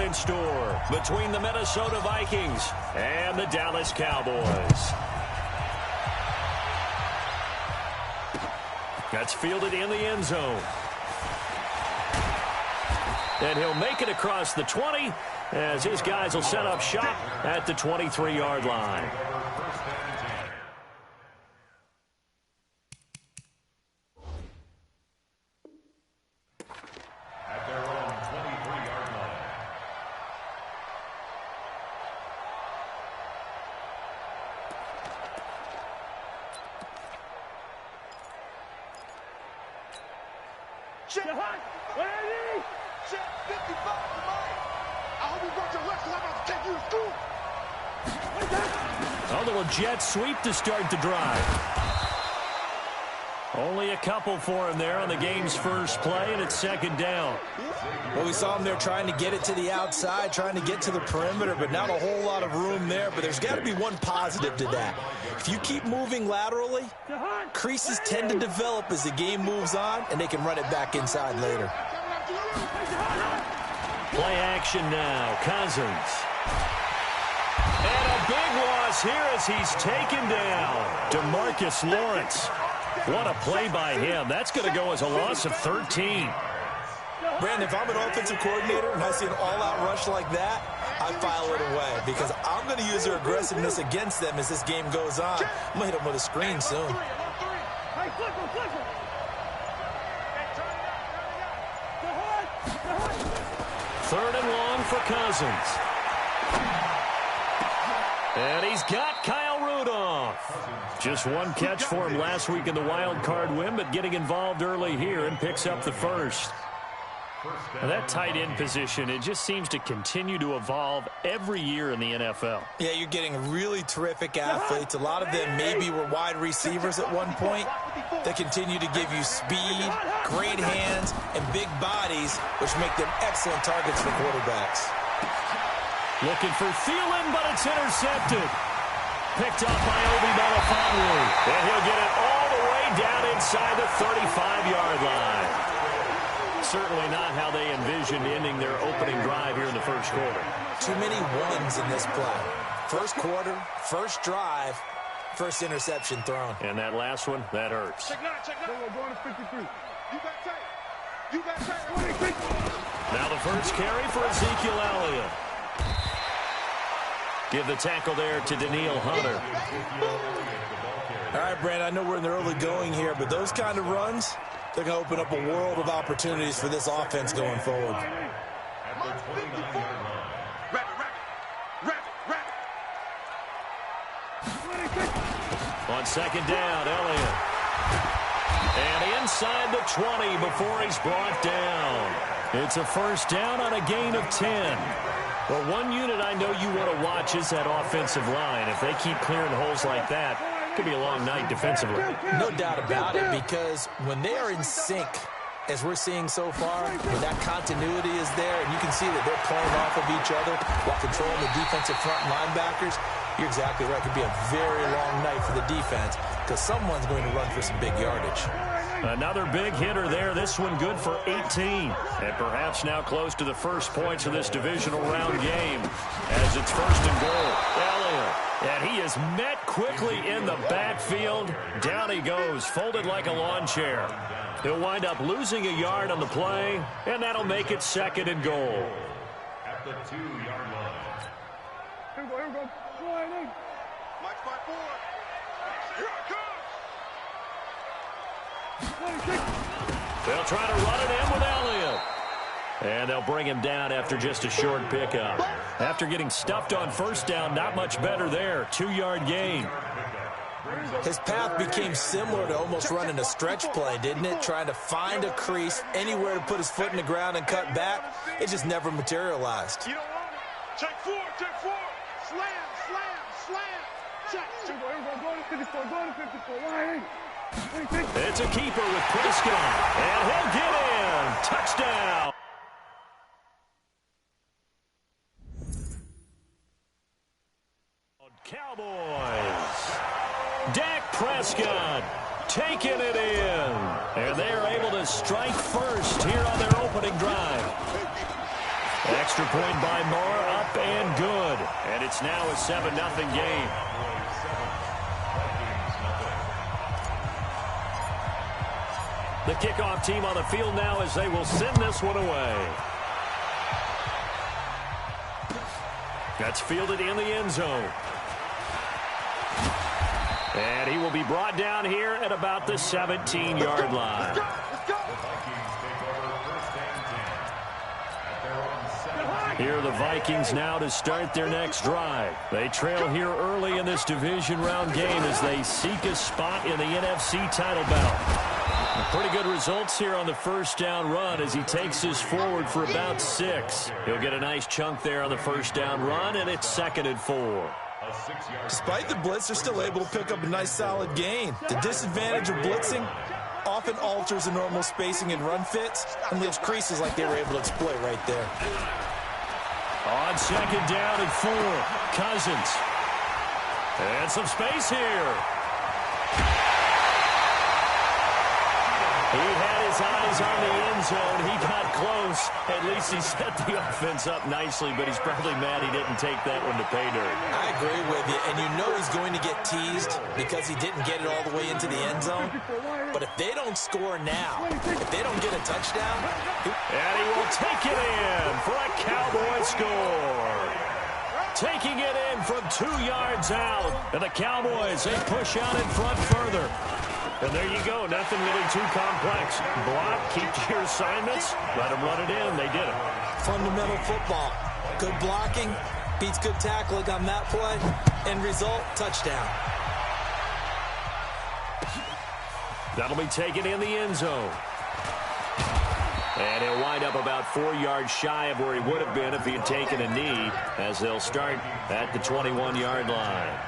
in store between the Minnesota Vikings and the Dallas Cowboys. That's fielded in the end zone. And he'll make it across the 20 as his guys will set up shop at the 23-yard line. At their own 23-yard line. Check. Check 55 tonight. I hope you brought your left because I'm about to take you to school. A little jet sweep to start the drive. Only a couple for him there on the game's first play, and it's second down. Well, we saw him there trying to get it to the outside, trying to get to the perimeter, but not a whole lot of room there. But there's got to be one positive to that. If you keep moving laterally, creases tend to develop as the game moves on, and they can run it back inside later. Play action now. Cousins. And a big loss here as he's taken down. DeMarcus Lawrence. What a play by him. That's going to go as a loss of 13. Brandon, if I'm an offensive coordinator and I see an all-out rush like that, I file it away because I'm going to use their aggressiveness against them as this game goes on. I'm going to hit them with a screen soon. Third and long for Cousins. And he's got Kyle Rudolph. Just one catch for him last week in the wild card win, but getting involved early here and picks up the first. Now that tight end position, it just seems to continue to evolve every year in the NFL. Yeah, you're getting really terrific athletes. A lot of them maybe were wide receivers at one point. They continue to give you speed, great hands, and big bodies, which make them excellent targets for quarterbacks. Looking for Thielen, but it's intercepted. Picked up by Obi Melifonwu. And he'll get it all the way down inside the 35-yard line. Certainly not how they envisioned ending their opening drive here in the first quarter. Too many ones in this play. First quarter, first drive, first interception thrown. And that last one, that hurts. Check 9, check 9. We're going to 53. You got tape. You got tape. Now the first carry for Ezekiel Elliott. Give the tackle there to Daniil Hunter. All right, Brandon, I know we're in the early going here, but those kind of runs, they're going to open up a world of opportunities for this offense going forward. On second down, Elliott. And inside the 20 before he's brought down. It's a first down on a gain of 10. Well, one unit I know you want to watch is that offensive line. If they keep clearing holes like that, it could be a long night defensively. No doubt about it, because when they are in sync, as we're seeing so far, when that continuity is there, and you can see that they're playing off of each other while controlling the defensive front linebackers, you're exactly right. It could be a very long night for the defense because someone's going to run for some big yardage. Another big hitter there. This one good for 18. And perhaps now close to the first points of this divisional round game as it's first and goal. Elliott. And he is met quickly in the backfield. Down he goes, folded like a lawn chair. He'll wind up losing a yard on the play, and that'll make it second and goal. At the 2-yard line. Here we go. Mike 5-4. Here it comes. They'll try to run it in with Elliott. And they'll bring him down after just a short pickup. After getting stuffed on first down, not much better there. 2-yard gain. His path became similar to almost running a stretch play, didn't it? Trying to find a crease, anywhere to put his foot in the ground and cut back. It just never materialized. You don't want it. Check 4. Slam. Check. Go to 54. It's a keeper with Prescott, and he'll get in. Touchdown. Cowboys. Dak Prescott taking it in. And they are able to strike first here on their opening drive. Extra point by Moore, up and good. And it's now a 7-0 game. The kickoff team on the field now as they will send this one away. That's fielded in the end zone. And he will be brought down here at about the 17-yard line. Here are the Vikings now to start their next drive. They trail here early in this division round game as they seek a spot in the NFC title bout. Pretty good results here on the first down run as he takes this forward for about 6. He'll get a nice chunk there on the first down run, and it's 2nd and 4. Despite the blitz, they're still able to pick up a nice solid gain. The disadvantage of blitzing often alters the normal spacing and run fits and leaves creases like they were able to exploit right there. On 2nd down and 4, Cousins. And some space here. He had his eyes on the end zone. He got close. At least he set the offense up nicely, but he's probably mad he didn't take that one to pay dirt. I agree with you, and you know he's going to get teased because he didn't get it all the way into the end zone. But if they don't score now, if they don't get a touchdown... And he will take it in for a Cowboy score. Taking it in from 2 yards out. And the Cowboys, they push out in front further. And there you go. Nothing really too complex. Block, keep to your assignments, let them run it in. They did it. Fundamental football. Good blocking beats good tackling on that play. End result, touchdown. That'll be taken in the end zone. And he'll wind up about 4 yards shy of where he would have been if he had taken a knee, as they'll start at the 21-yard line.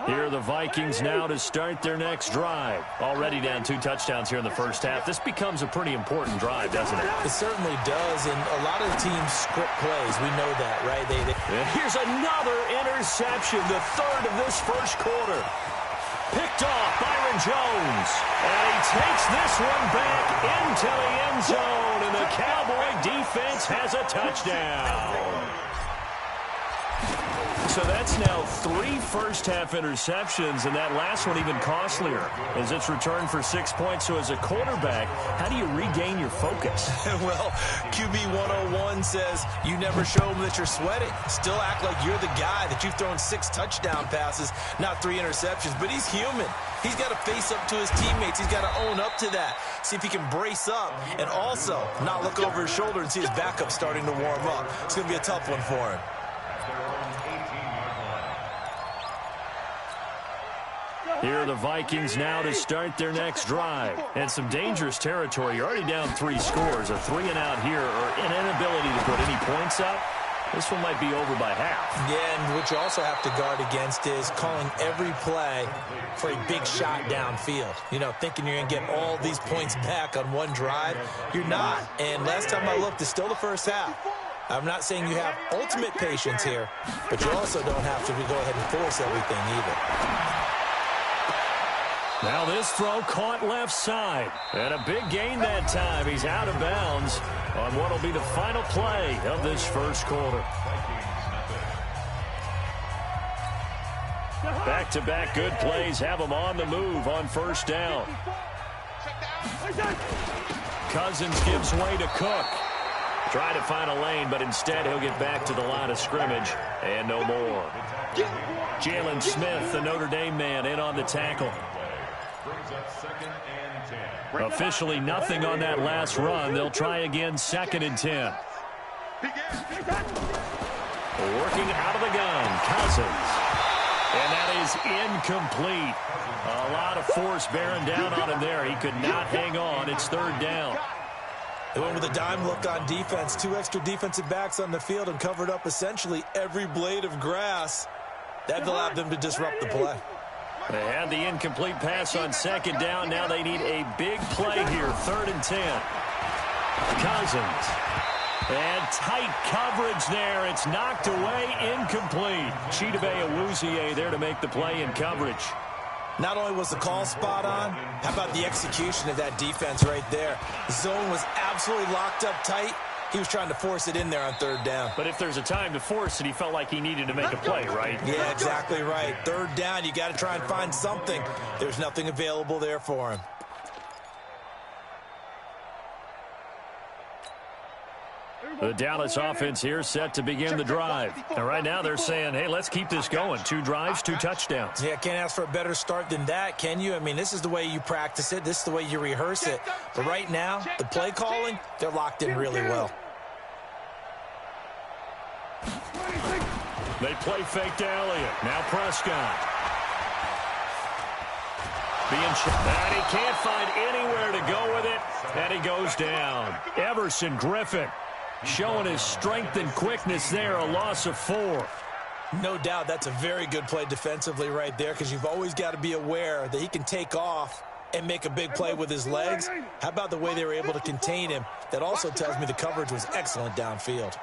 Here are the Vikings now to start their next drive. Already down 2 touchdowns here in the first half. This becomes a pretty important drive, doesn't it? It certainly does, and a lot of the teams script plays. We know that, right? And here's another interception, the 3rd of this first quarter. Picked off Byron Jones. And he takes this one back into the end zone, and the Cowboy defense has a touchdown. So that's now 3 first-half interceptions, and that last one even costlier as it's returned for 6 points. So as a quarterback, how do you regain your focus? Well, QB 101 says you never show them that you're sweating. Still act like you're the guy, that you've thrown 6 touchdown passes, not 3 interceptions. But he's human. He's got to face up to his teammates. He's got to own up to that. See if he can brace up and also not look over his shoulder and see his backup starting to warm up. It's going to be a tough one for him. Here are the Vikings now to start their next drive. And some dangerous territory. You're already down 3 scores. A 3-and-out here, or an inability to put any points up. This one might be over by half. Yeah, and what you also have to guard against is calling every play for a big shot downfield. You know, thinking you're going to get all these points back on one drive. You're not. And last time I looked, it's still the first half. I'm not saying you have ultimate patience here, but you also don't have to go ahead and force everything either. Now this throw caught left side. And a big gain that time. He's out of bounds on what will be the final play of this first quarter. Back-to-back good plays have him on the move on first down. Cousins gives way to Cook. Try to find a lane, but instead he'll get back to the line of scrimmage. And no more. Jalen Smith, the Notre Dame man, in on the tackle. Officially nothing on that last run. They'll try again, 2nd and 10. Working out of the gun, Cousins. And that is incomplete. A lot of force bearing down on him there. He could not hang on. It's 3rd down. They went with a dime look on defense. 2 extra defensive backs on the field and covered up essentially every blade of grass. That allowed them to disrupt the play. They had the incomplete pass on 2nd down. Now they need a big play here. 3rd and 10. Cousins. And tight coverage there. It's knocked away, incomplete. Chidobe Awuzie there to make the play in coverage. Not only was the call spot on, how about the execution of that defense right there? The zone was absolutely locked up tight. He was trying to force it in there on third down. But if there's a time to force it, he felt like he needed to make a play, right? Yeah, exactly right. Third down, you got to try and find something. There's nothing available there for him. The Dallas offense here set to begin the drive. And right now they're saying, hey, let's keep this going. 2 drives, 2 touchdowns. Yeah, can't ask for a better start than that, can you? I mean, this is the way you practice it. This is the way you rehearse it. But right now, the play calling, they're locked in really well. They play fake to Elliott. Now Prescott. And he can't find anywhere to go with it. And he goes down. Everson Griffin showing his strength and quickness there. A loss of 4. No doubt that's a very good play defensively right there, because you've always got to be aware that he can take off and make a big play with his legs. How about the way they were able to contain him? That also tells me the coverage was excellent downfield.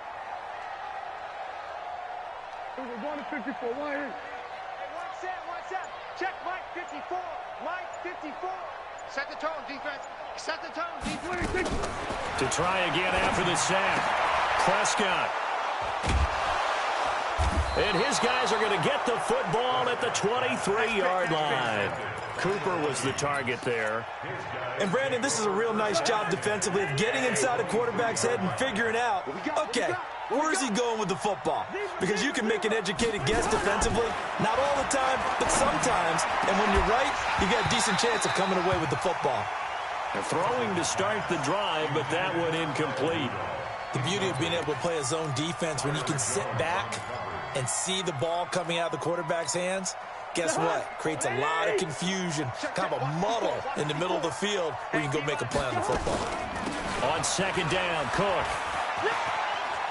Check Mike 54. Mike 54. Set the tone, defense. Set the tone, defense. To try again after the sack. Prescott. And his guys are going to get the football at the 23-yard line. Cooper was the target there. And, Brandon, this is a real nice job defensively of getting inside a quarterback's head and figuring out, okay, where's he going with the football? Because you can make an educated guess defensively, not all the time, but sometimes. And when you're right, you got a decent chance of coming away with the football. They're throwing to start the drive, but that one incomplete. The beauty of being able to play a zone defense when you can sit back and see the ball coming out of the quarterback's hands, guess what? Creates a lot of confusion, kind of a muddle in the middle of the field where you can go make a play on the football. On second down, Cook.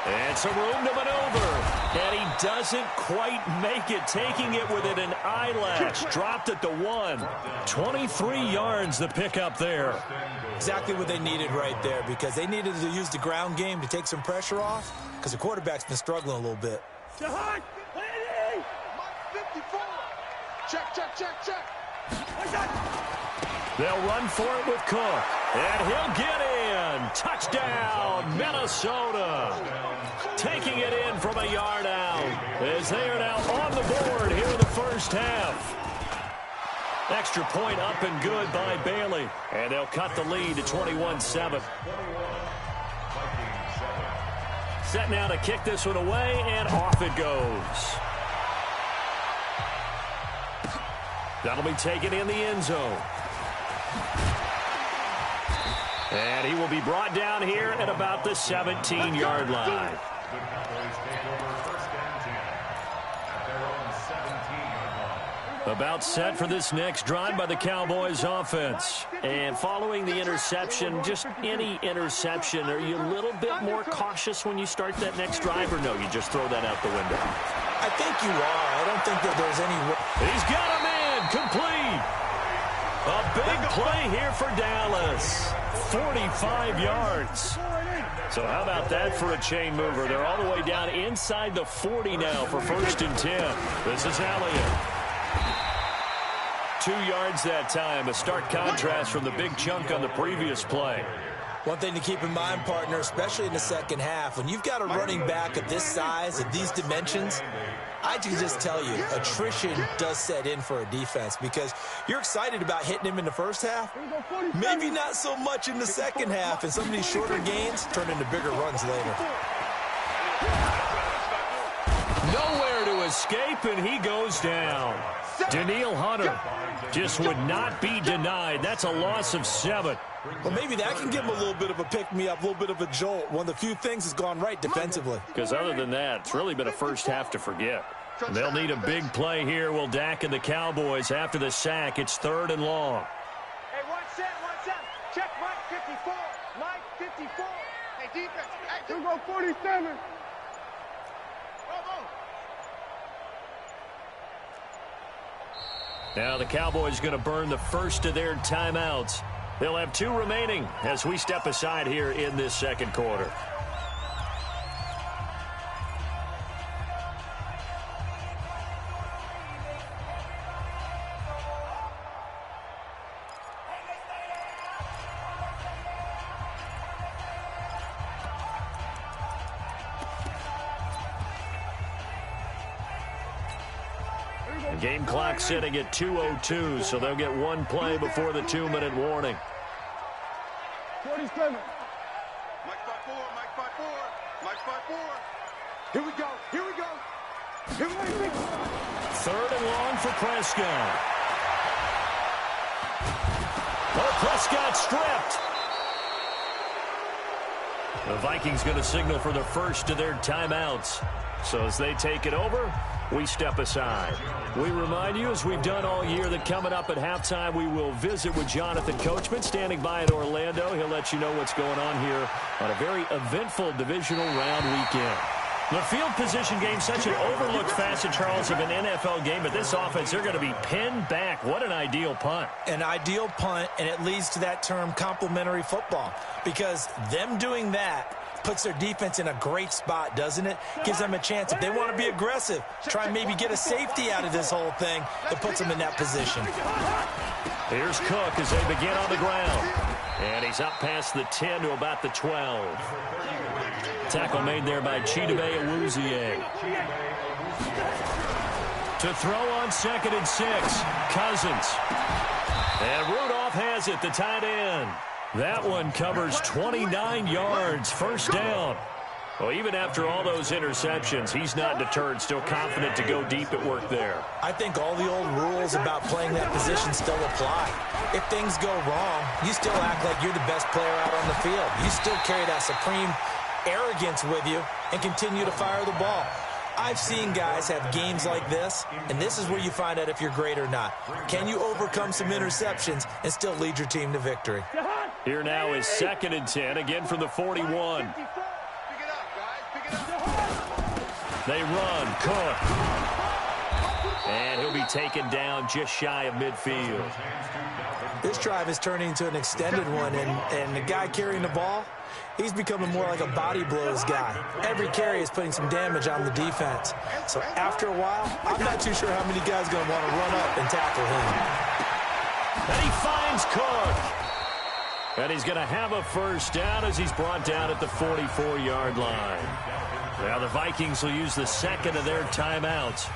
And some room to maneuver. And he doesn't quite make it, taking it within an eyelash. Dropped at the 1. 23 yards the pickup there. Exactly what they needed right there, because they needed to use the ground game to take some pressure off, because the quarterback's been struggling a little bit. Mike 54. Check. They'll run for it with Cook. And he'll get in. Touchdown, Minnesota. Taking it in from a yard out, as they are now on the board here in the first half. Extra point up and good by Bailey. And they'll cut the lead to 21-7. Set now to kick this one away, and off it goes. That'll be taken in the end zone. And he will be brought down here at about the 17-yard line. About set for this next drive by the Cowboys offense. And following the interception, just any interception, are you a little bit more cautious when you start that next drive, or no, you just throw that out the window? I think you are. I don't think that there's any... He's got him in, complete. A big play here for Dallas. 45 yards. So how about that for a chain mover? They're all the way down inside the 40 now for 1st and 10. This is Elliott. 2 yards that time, a stark contrast from the big chunk on the previous play. One thing to keep in mind, partner, especially in the second half, when you've got a running back of this size, of these dimensions, I can just tell you, attrition does set in for a defense, because you're excited about hitting him in the first half, maybe not so much in the second half, and some of these shorter gains turn into bigger runs later. Nowhere to escape, and he goes down. Daniil Hunter just would not be denied. That's a loss of 7. Well, maybe that can give him a little bit of a pick-me-up, a little bit of a jolt. One of the few things that's gone right defensively. Because other than that, it's really been a first half to forget. They'll need a big play here, will Dak and the Cowboys after the sack. It's 3rd and long. Hey, one set. Check Mike 54. Mike 54. Hey, defense. Hey, we'll go 47. Now the Cowboys going to burn the first of their timeouts. They'll have 2 remaining as we step aside here in this second quarter. Game clock sitting at 2:02, so they'll get one play before the 2-minute warning. 47. Mike 5-4, Mike 5-4, Mike 5-4. Here we go, here we go. Here we go. 3rd and long for Prescott. Oh, Prescott stripped. The Vikings going to signal for the first of their timeouts. So as they take it over, we step aside. We remind you, as we've done all year, that coming up at halftime, we will visit with Jonathan Coachman, standing by in Orlando. He'll let you know what's going on here on a very eventful divisional round weekend. The field position game, such an overlooked facet, Charles, of an NFL game, but this offense, they're going to be pinned back. What an ideal punt. An ideal punt, and it leads to that term complementary football, because them doing that puts their defense in a great spot, doesn't it? Gives them a chance. If they want to be aggressive, try and maybe get a safety out of this whole thing, it puts them in that position. Here's Cook as they begin on the ground. And he's up past the 10 to about the 12. Tackle made there by Chidobe Awuzie. To throw on 2nd and 6, Cousins. And Rudolph has it, the tight end. That one covers 29 yards, first down. Well, even after all those interceptions, he's not deterred, still confident to go deep at work there. I think all the old rules about playing that position still apply. If things go wrong, you still act like you're the best player out on the field. You still carry that supreme arrogance with you and continue to fire the ball. I've seen guys have games like this, and this is where you find out if you're great or not. Can you overcome some interceptions and still lead your team to victory? Here now is 2nd and 10, again from the 41. They run, Cook. And he'll be taken down just shy of midfield. This drive is turning into an extended one, and the guy carrying the ball, he's becoming more like a body blows guy. Every carry is putting some damage on the defense. So after a while, I'm not too sure how many guys are going to want to run up and tackle him. And he finds Cook. And he's going to have a first down as he's brought down at the 44-yard line. Now the Vikings will use the 2nd of their timeouts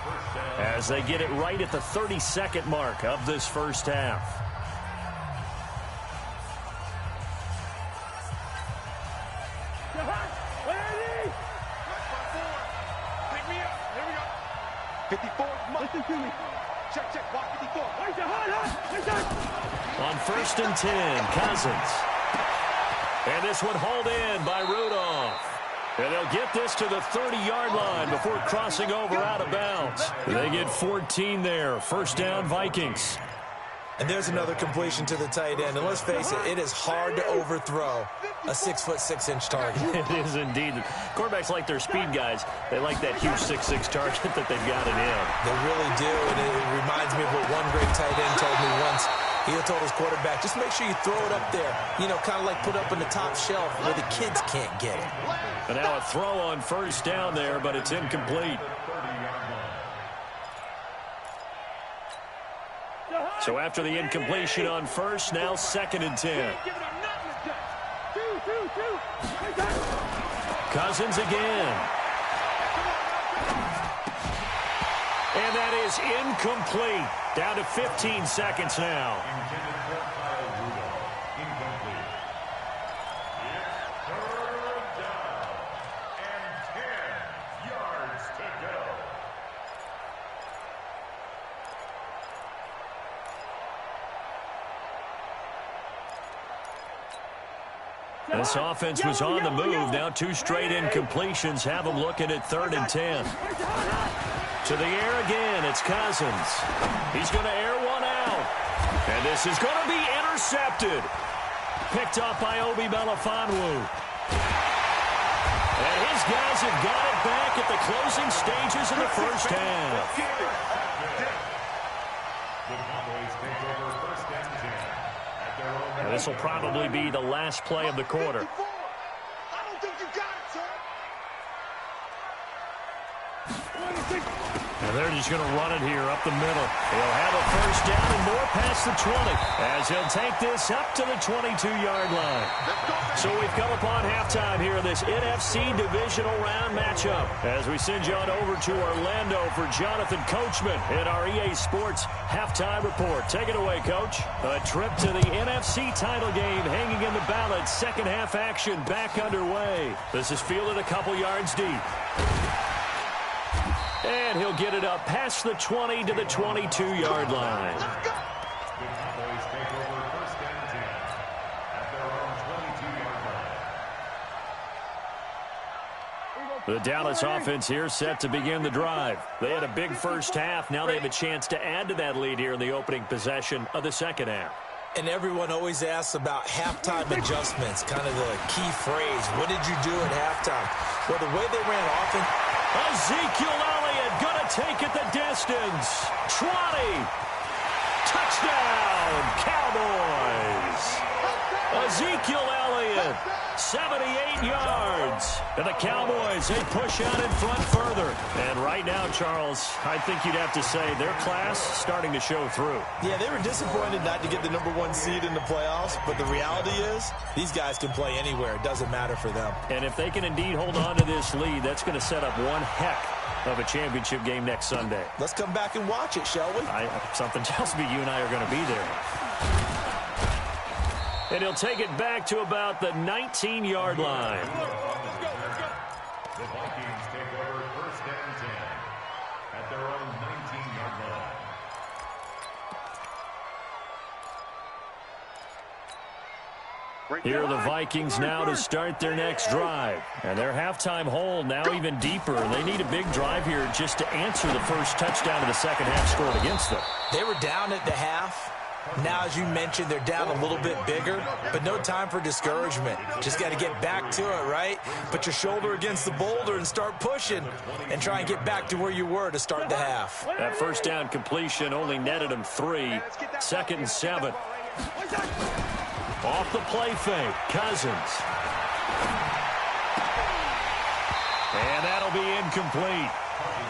as they get it right at the 32nd mark of this first half. On 1st and 10, Cousins. And this one hauled in by Rudolph. And they'll get this to the 30-yard line before crossing over out of bounds. They get 14 there. First down, Vikings. And there's another completion to the tight end. And let's face it, it is hard to overthrow a 6'6" target. It is indeed. Quarterbacks like their speed guys. They like that huge 6'6" target that they've got it in. They really do. And it reminds me of what one great tight end told me once. He told his quarterback, just make sure you throw it up there. You know, kind of like put up on the top shelf where the kids can't get it. And now a throw on first down there, but it's incomplete. So after the incompletion on first, now 2nd and 10. Cousins again. And that is incomplete. Down to 15 seconds now. This offense was on the move. Now 2 straight incompletions have them looking at 3rd and 10. To the air again, it's Cousins. He's going to air one out. And this is going to be intercepted. Picked up by Obi Melifonwu. And his guys have got it back at the closing stages of the first half. And this will probably be the last play of the quarter. I don't think you got it, sir. And they're just going to run it here up the middle. He'll have a first down and more past the 20 as he'll take this up to the 22-yard line. So we've come upon halftime here in this NFC Divisional Round matchup as we send you on over to Orlando for Jonathan Coachman in our EA Sports Halftime Report. Take it away, Coach. A trip to the NFC title game hanging in the balance. Second half action back underway. This is fielded a couple yards deep. And he'll get it up past the 20 to the 22-yard line. The Cowboys take over first and 10 at their own 22-yard line. The Dallas offense here set to begin the drive. They had a big first half. Now they have a chance to add to that lead here in the opening possession of the second half. And everyone always asks about halftime adjustments, kind of the key phrase. What did you do at halftime? Well, the way they ran offense. Ezekiel Elliott going to take it the distance. 20. Touchdown, Cowboys. Ezekiel Elliott, 78 yards. And the Cowboys, they push out in front further. And right now, Charles, I think you'd have to say their class starting to show through. Yeah, they were disappointed not to get the #1 seed in the playoffs, but the reality is these guys can play anywhere. It doesn't matter for them. And if they can indeed hold on to this lead, that's going to set up one heck of a championship game next Sunday. Let's come back and watch it, shall we? Something tells me you and I are going to be there. And he'll take it back to about the 19-yard line. The Vikings take over first and 10 at their own 19-yard line. Here are the Vikings now to start their next drive. And their halftime hole now even deeper. They need a big drive here just to answer the first touchdown of the second half scored against them. They were down at the half. Now, as you mentioned, they're down a little bit bigger, but no time for discouragement. Just got to get back to it, right? Put your shoulder against the boulder and start pushing and try and get back to where you were to start the half. That first down completion only netted him 3. Second and 7. Off the play fake, Cousins. And that'll be incomplete.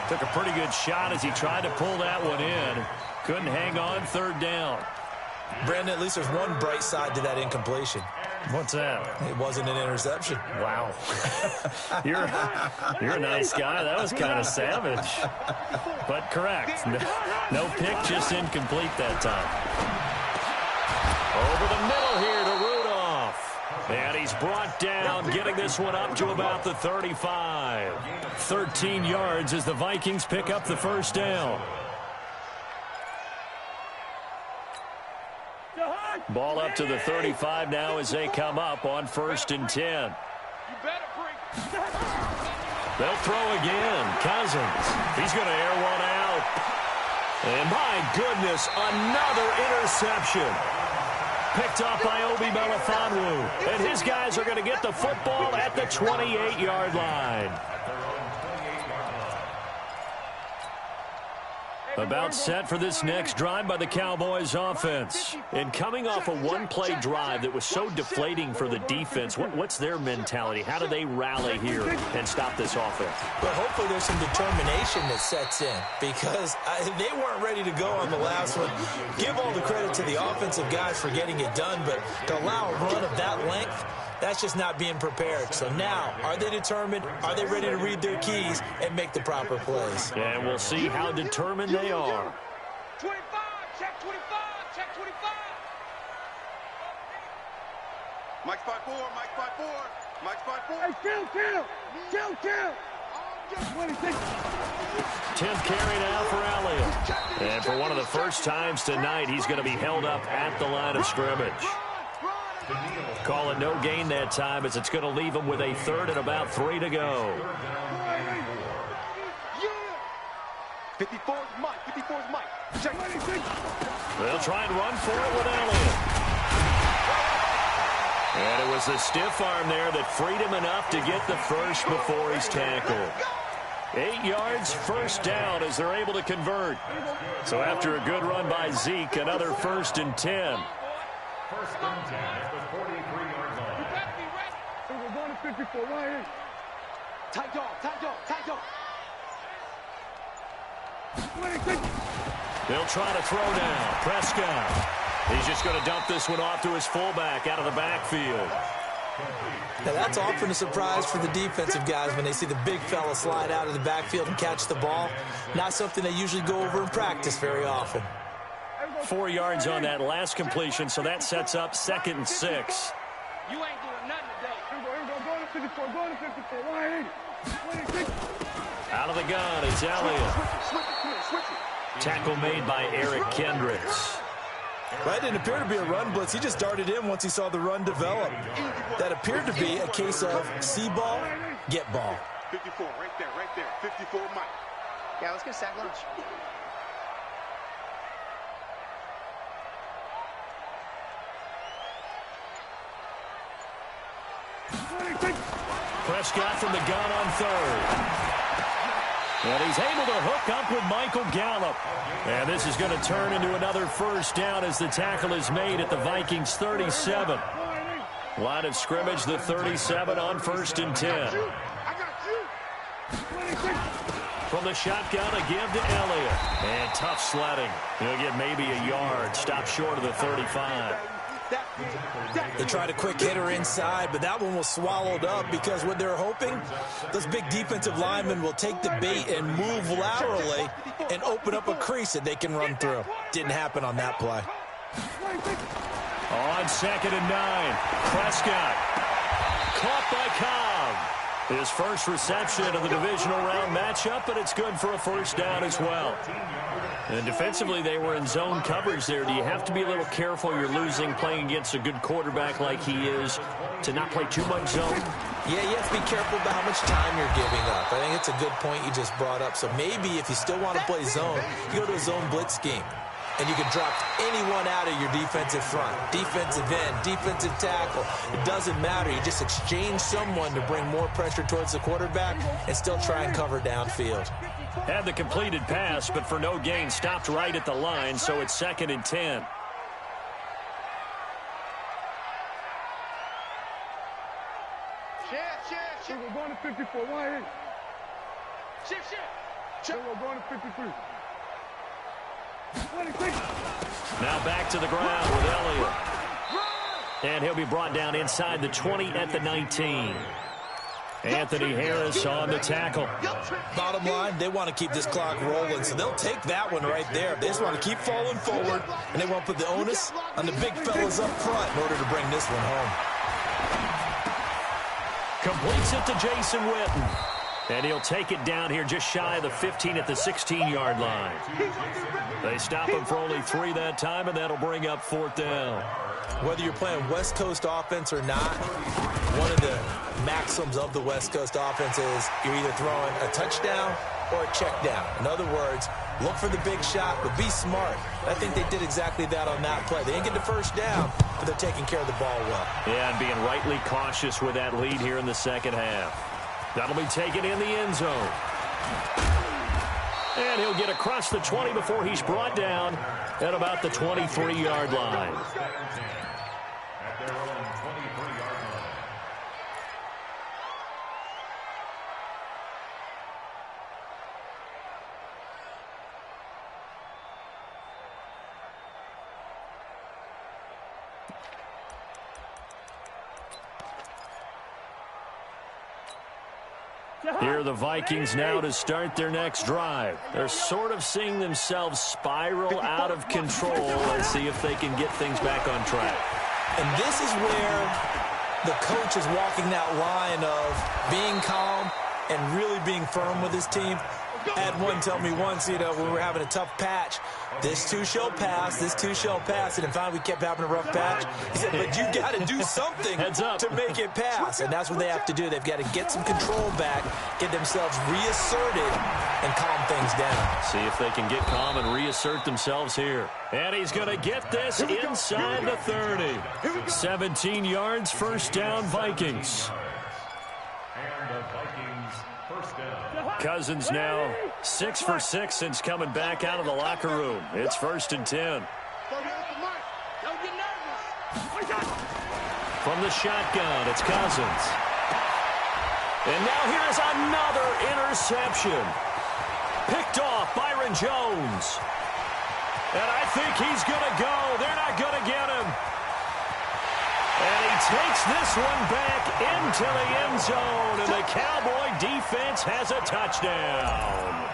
Took a pretty good shot as he tried to pull that one in. Couldn't hang on third down. Brandon, at least there's one bright side to that incompletion. What's that? It wasn't an interception. Wow. You're a nice guy. That was kind of savage. But correct. No pick, just incomplete that time. Over the middle here to Rudolph. And he's brought down, getting this one up to about the 35. 13 yards as the Vikings pick up the first down. Ball up to the 35 now as they come up on first and 10. They'll throw again. Cousins. He's going to air one out. And my goodness, another interception. Picked off by Obi Melifonwu. And his guys are going to get the football at the 28-yard line. About set for this next drive by the Cowboys offense. And coming off a one-play drive that was so deflating for the defense, what's their mentality? How do they rally here and stop this offense? Well, hopefully there's some determination that sets in because they weren't ready to go on the last one. Give all the credit to the offensive guys for getting it done, but to allow a run of that length, that's just not being prepared. So now, are they determined? Are they ready to read their keys and make the proper plays? And we'll see how determined they are. 25, check 25, check 25. Mike spot 4, Mike spot 4, Mike spot 4. Hey, kill. 10th carry now for Elliott. And for one of the first times tonight, he's going to be held up at the line of scrimmage. Call it no gain that time as it's going to leave him with a third and about 3 to go. 54's Mike. Check. They'll try and run for it with Elliott. And it was the stiff arm there that freed him enough to get the first before he's tackled. 8 yards, first down as they're able to convert. So after a good run by Zeke, another first and 10. First and 10 at the 43-yard line. We're going to 54, right here. Tight dog. They'll try to throw now. Prescott. He's just going to dump this one off to his fullback out of the backfield. Now that's often a surprise for the defensive guys when they see the big fella slide out of the backfield and catch the ball. Not something they usually go over in practice very often. 4 yards on that last completion, so that sets up 2nd and 6. You ain't doing nothing today. Out of the gun, it's Elliott. Tackle made by Eric Kendricks. That didn't appear to be a run blitz. He just darted in once he saw the run develop. That appeared to be a case of see ball, get ball. 54, right there, 54 Mike. Yeah, let's get sack lunch. Prescott from the gun on 3rd. And he's able to hook up with Michael Gallup. And this is going to turn into another first down as the tackle is made at the Vikings 37. Line of scrimmage, the 37 on 1st and 10. From the shotgun, a give to Elliott. And tough sledding. He'll get maybe a yard. Stop short of the 35. They tried a quick hitter inside, but that one was swallowed up because what they're hoping, those big defensive linemen will take the bait and move laterally and open up a crease that they can run through. Didn't happen on that play. On 2nd and 9, Prescott caught by Cobb. His first reception of the divisional round matchup, but it's good for a first down as well. And defensively, they were in zone coverage there. Do you have to be a little careful? You're losing playing against a good quarterback like he is to not play too much zone? Yeah, you have to be careful about how much time you're giving up. I think it's a good point you just brought up. So maybe if you still want to play zone, you go to a zone blitz scheme. And you can drop anyone out of your defensive front. Defensive end, defensive tackle. It doesn't matter. You just exchange someone to bring more pressure towards the quarterback and still try and cover downfield. Had the completed pass, but for no gain, stopped right at the line, so it's 2nd and 10. Shift. We're going to 54. Why ain't? Shift. We're going to 53. Now back to the ground with Elliott. And he'll be brought down inside the 20 at the 19. Anthony Harris on the tackle. Bottom line, they want to keep this clock rolling, so they'll take that one right there. They just want to keep falling forward, and they want to put the onus on the big fellas up front in order to bring this one home. Completes it to Jason Witten. And he'll take it down here just shy of the 15 at the 16-yard line. They stop him for only 3 that time, and that'll bring up 4th down. Whether you're playing West Coast offense or not, one of the maxims of the West Coast offense is you're either throwing a touchdown or a check down. In other words, look for the big shot, but be smart. I think they did exactly that on that play. They didn't get the first down, but they're taking care of the ball well. Yeah, and being rightly cautious with that lead here in the second half. That'll be taken in the end zone. And he'll get across the 20 before he's brought down at about the 23-yard line. At their own 23-yard line. Here are the Vikings now to start their next drive. They're sort of seeing themselves spiral out of control. Let's see if they can get things back on track. And this is where the coach is walking that line of being calm and really being firm with his team. I had one tell me once, when we were having a tough patch, this too shall pass, this too shall pass. And finally, we kept having a rough patch. He said, but you got to do something to make it pass. And that's what they have to do. They've got to get some control back, get themselves reasserted, and calm things down. See if they can get calm and reassert themselves here. And he's going to get this inside the 30. 17 yards, first down, Vikings. And the Vikings first down. Cousins now 6 for 6 since coming back out of the locker room. It's 1st and 10. From the shotgun, it's Cousins. And now here's another interception. Picked off by Aaron Jones. And I think he's going to go. They're not going to get him. And he takes this one back into the end zone. And the Cowboy defense has a touchdown.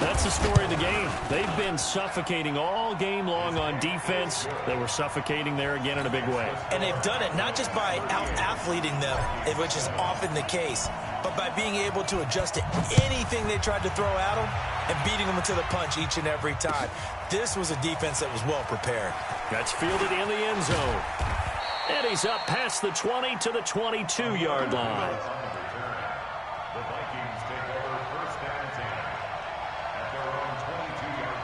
That's the story of the game. They've been suffocating all game long on defense. They were suffocating there again in a big way. And they've done it not just by out-athleting them, which is often the case, but by being able to adjust to anything they tried to throw at them and beating them to the punch each and every time. This was a defense that was well prepared. That's fielded in the end zone. And he's up past the 20 to the 22-yard line. The Vikings take over first down and 10 at their own 22-yard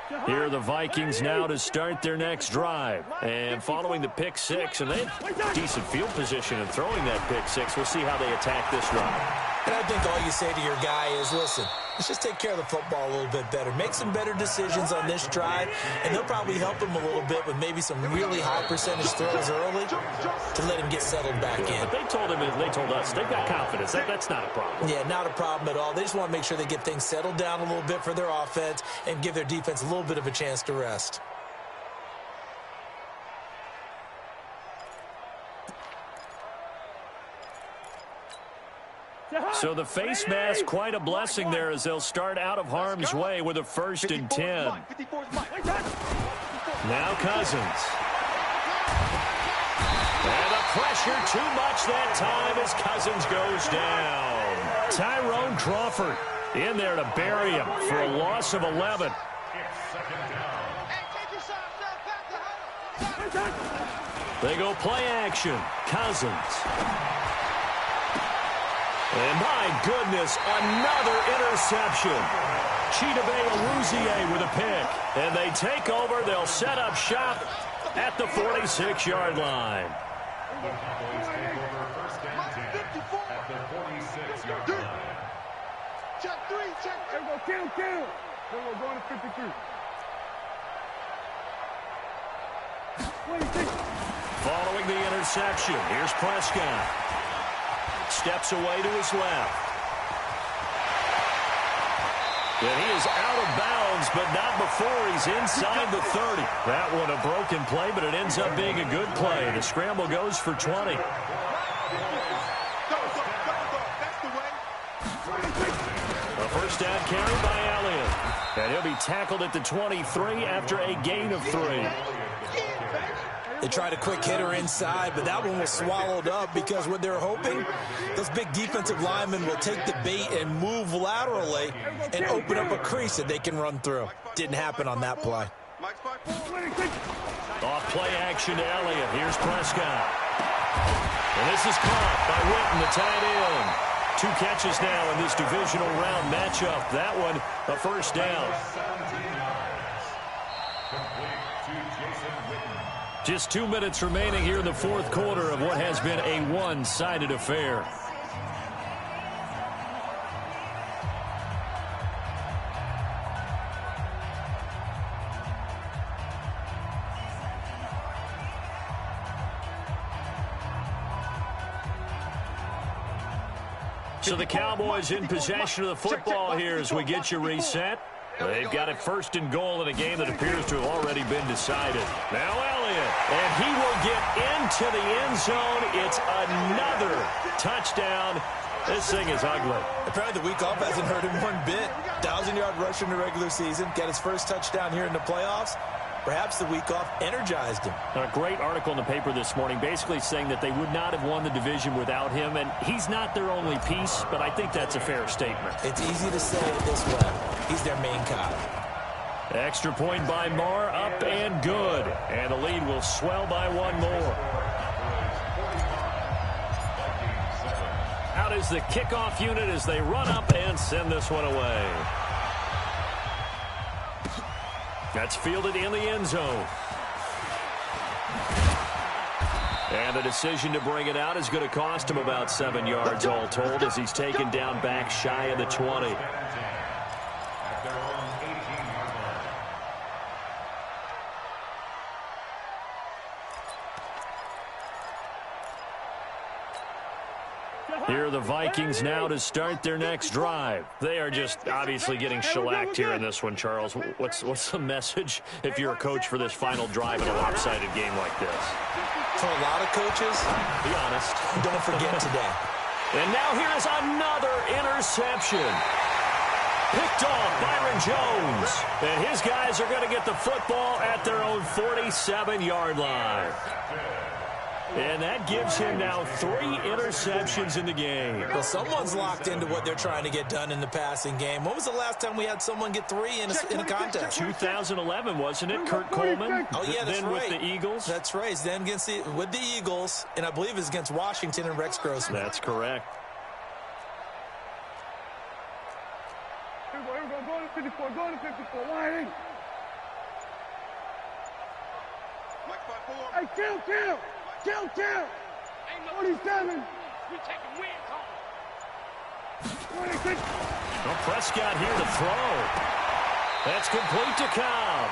line. Here are the Vikings now to start their next drive. And following the pick six, and they had decent field position in throwing that pick six. We'll see how they attack this drive. And I think all you say to your guy is, listen, let's just take care of the football a little bit better. Make some better decisions on this drive, and they'll probably help him a little bit with maybe some really high percentage throws early to let him get settled back in. But they told us they've got confidence. That's not a problem. Yeah, not a problem at all. They just want to make sure they get things settled down a little bit for their offense and give their defense a little bit of a chance to rest. So the face mask, quite a blessing there as they'll start out of harm's way with a 1st and 10. Now Cousins. And the pressure too much that time as Cousins goes down. Tyrone Crawford in there to bury him for a loss of 11. They go play action. Cousins. And my goodness, another interception. Chidobe Awuzie with a pick. And they take over. They'll set up shop at the 46-yard line. The Cowboys take over first down 10 at the 46-yard line. Check three, check. There we go, kill. Then we're going to 53. Following the interception, here's Prescott. Steps away to his left. And he is out of bounds, but not before he's inside the 30. That one a broken play, but it ends up being a good play. The scramble goes for 20. A first down carry by Elliott. And he'll be tackled at the 23 after a gain of 3. They tried a quick hitter inside, but that one was swallowed up because what they're hoping, those big defensive linemen will take the bait and move laterally and open up a crease that they can run through. Didn't happen on that play. Off play action to Elliott. Here's Prescott. And this is caught by Witten, the tight end. 2 catches now in this divisional round matchup. That one, a first down. Just 2 minutes remaining here in the fourth quarter of what has been a one-sided affair. So the Cowboys in possession of the football here as we get you reset. They've got it 1st and goal in a game that appears to have already been decided. Now Elliott, and he will get into the end zone. It's another touchdown. This thing is ugly. Apparently the week off hasn't hurt him one bit. 1,000-yard rush in the regular season. Got his first touchdown here in the playoffs. Perhaps the week off energized him. A great article in the paper this morning basically saying that they would not have won the division without him, and he's not their only piece, but I think that's a fair statement. It's easy to say it this way. He's their main cog. Extra point by Marr, up and good. And the lead will swell by 1 more. Out is the kickoff unit as they run up and send this one away. That's fielded in the end zone. And the decision to bring it out is going to cost him about 7 yards all told as he's taken down back shy of the 20. Here are the Vikings now to start their next drive. They are just obviously getting shellacked here in this one, Charles. What's the message if you're a coach for this final drive in a lopsided game like this? For a lot of coaches, be honest, don't forget today. And now here is another interception. Picked off Byron Jones. And his guys are going to get the football at their own 47-yard line. And that gives him now 3 interceptions in the game. Well, someone's locked into what they're trying to get done in the passing game. When was the last time we had someone get 3 in a contest? 2011, wasn't it? Kurt Coleman? Oh, yeah, that's then right. with the Eagles? That's right. Then with the Eagles, and I believe it's against Washington and Rex Grossman. That's correct. Here we go. Go to 54. Go to 54. Wide in. Hey, kill. 47. We taking wins home. 26. Well, Prescott here to throw. That's complete to Cobb.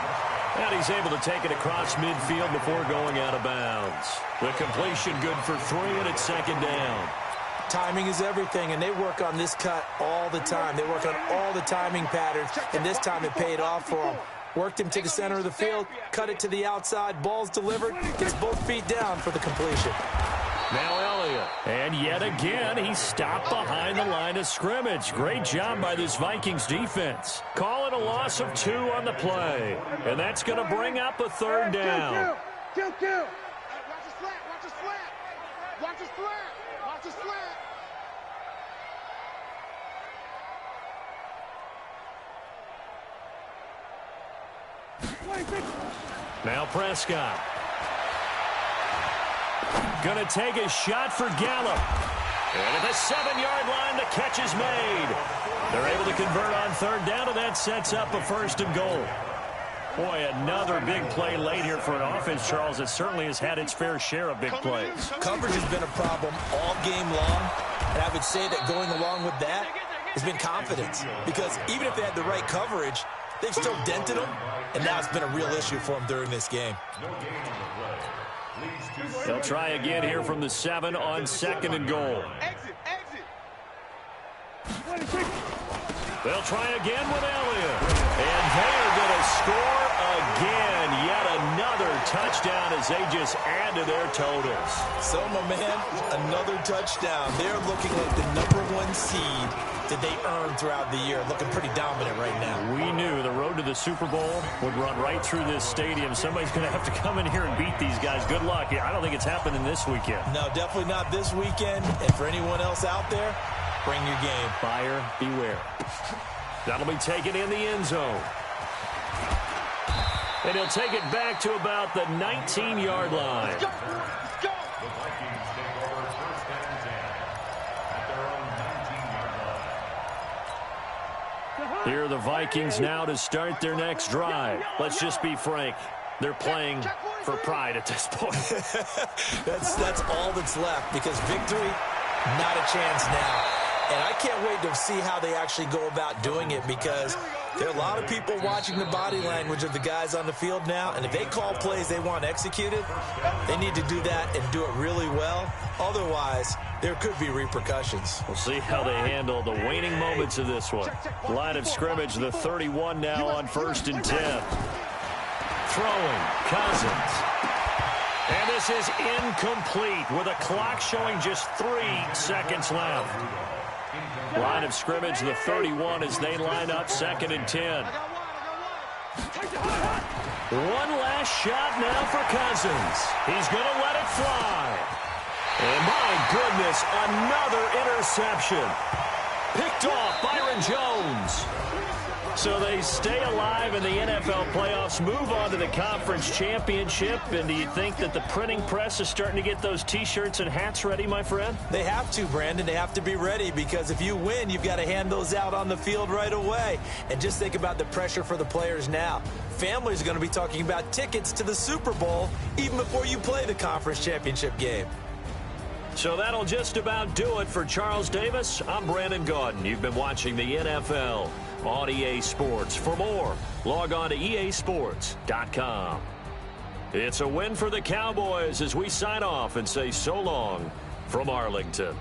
And he's able to take it across midfield before going out of bounds. The completion good for 3, and it's second down. Timing is everything, and they work on this cut all the time. They work on all the timing patterns, and this time it paid off for them. Worked him to the center of the field, cut it to the outside, ball's delivered, gets both feet down for the completion. Now Elliott, and yet again, he stopped behind the line of scrimmage. Great job by this Vikings defense. Call it a loss of 2 on the play, and that's going to bring up a third down. Kill. Watch his flat. Watch his flat. Now Prescott. Going to take a shot for Gallup. And at the 7-yard line, the catch is made. They're able to convert on third down, and that sets up a 1st and goal. Boy, another big play late here for an offense, Charles, that certainly has had its fair share of big plays. Coverage has been a problem all game long, and I would say that going along with that has been confidence. Because even if they had the right coverage, they've still dented them, and now it's been a real issue for them during this game. They'll try again here from the 7 on 2nd and goal. Exit. They'll try again with Elliott. And they are going to score again. Yet another touchdown as they just add to their totals. So, my man, another touchdown. They're looking like the #1 seed that they earned throughout the year. Looking pretty dominant right now. We knew the road to the Super Bowl would run right through this stadium. Somebody's going to have to come in here and beat these guys. Good luck. I don't think it's happening this weekend. No, definitely not this weekend. And for anyone else out there, bring your game. Buyer beware. That'll be taken in the end zone. And he'll take it back to about the 19-yard line. Let's go. The Vikings take over 1st and 10 at their own 19-yard line. Here are the Vikings now to start their next drive. Let's just be frank. They're playing for pride at this point. That's all that's left, because victory, not a chance now. And I can't wait to see how they actually go about doing it, because there are a lot of people watching the body language of the guys on the field now, and if they call plays they want executed, they need to do that and do it really well. Otherwise, there could be repercussions. We'll see how they handle the waning moments of this one. Line of scrimmage, the 31 now on 1st and 10. Throwing, Cousins. And this is incomplete with a clock showing just 3 seconds left. Line of scrimmage, the 31 as they line up 2nd and 10. One last shot now for Cousins. He's going to let it fly. And my goodness, another interception. Picked off Byron Jones. So they stay alive in the NFL playoffs, move on to the conference championship. And do you think that the printing press is starting to get those T-shirts and hats ready, my friend? They have to, Brandon. They have to be ready, because if you win, you've got to hand those out on the field right away. And just think about the pressure for the players now. Families are going to be talking about tickets to the Super Bowl even before you play the conference championship game. So that'll just about do it for Charles Davis. I'm Brandon Gaudin. You've been watching the NFL on EA Sports. For more, log on to easports.com. It's a win for the Cowboys as we sign off and say so long from Arlington.